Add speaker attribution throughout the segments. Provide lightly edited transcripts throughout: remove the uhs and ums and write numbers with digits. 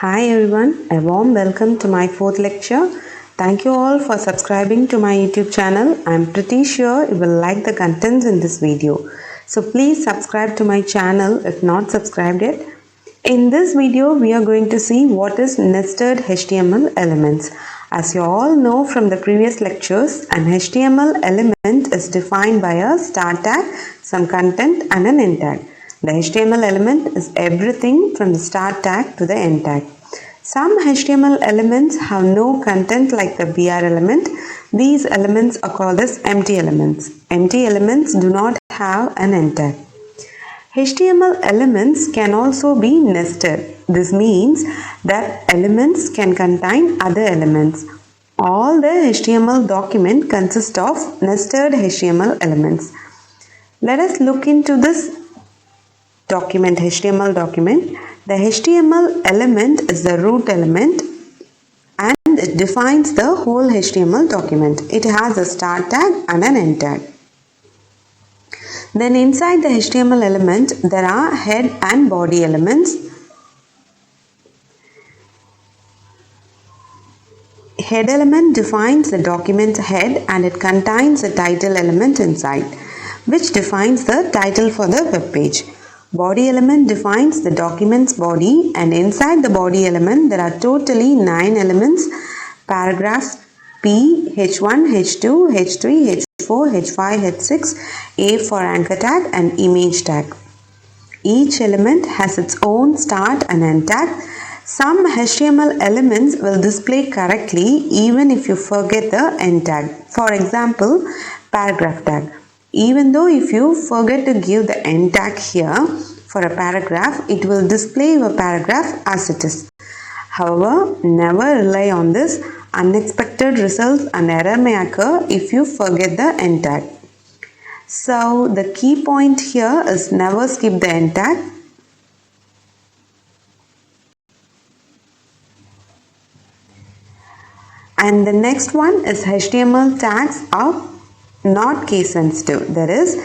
Speaker 1: Hi everyone, a warm welcome to my fourth lecture. Thank you all for subscribing to my YouTube channel. I'm pretty sure you will like the contents in this video. So please subscribe to my channel if not subscribed yet. In this video, we are going to see what is nested HTML elements. As you all know from the previous lectures, an HTML element is defined by a start tag, some content and an end tag. The HTML element is everything from the start tag to the end tag. Some HTML elements have no content like the BR element. These elements are called as empty elements. Empty elements do not have an end tag. HTML elements can also be nested. This means that elements can contain other elements. All the HTML document consists of nested HTML elements. Let us look into this document, HTML document. The HTML element is the root element and it defines the whole HTML document. It has a start tag and an end tag. Then inside the HTML element, there are head and body elements. Head element defines the document's head and it contains a title element inside, which defines the title for the web page. Body element defines the document's body, and inside the body element there are totally 9 elements: paragraphs P, H1, H2, H3, H4, H5, H6, A for anchor tag and image tag. Each element has its own start and end tag. Some HTML elements will display correctly even if you forget the end tag. For example, paragraph tag. Even though if you forget to give the end tag here for a paragraph, it will display your paragraph as it is. However, never rely on this. Unexpected results and error may occur if you forget the end tag. So the key point here is never skip the end tag. And the next one is HTML tags are not case sensitive. That is,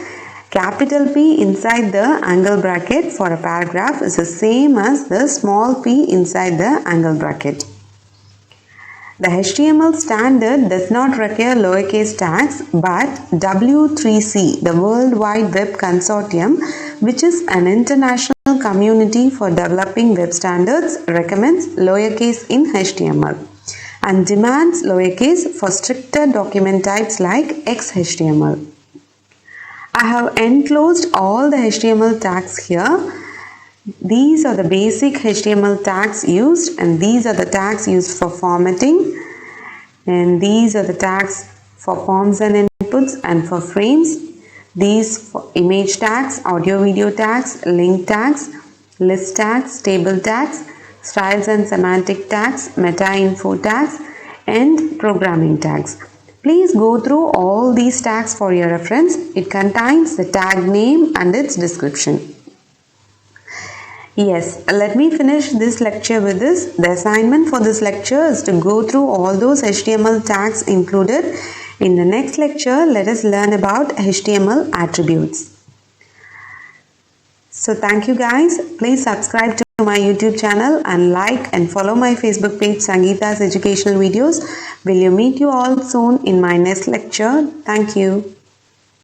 Speaker 1: capital P inside the angle bracket for a paragraph is the same as the small p inside the angle bracket. The HTML standard does not require lowercase tags, but W3C, the World Wide Web Consortium, which is an international community for developing web standards, recommends lowercase in HTML and demands lowercase for stricter document types like XHTML. I have enclosed all the HTML tags here. These are the basic HTML tags used, and these are the tags used for formatting, and these are the tags for forms and inputs and for frames. These for image tags, audio video tags, link tags, list tags, table tags, styles and semantic tags, meta info tags, and programming tags. Please go through all these tags for your reference. It contains the tag name and its description. Yes, let me finish this lecture with this. The assignment for this lecture is to go through all those HTML tags included. In the next lecture, let us learn about HTML attributes. So thank you guys. Please subscribe to my YouTube channel and like and follow my Facebook page Sangeeta's Educational Videos. Will you meet you all soon in my next lecture? Thank you.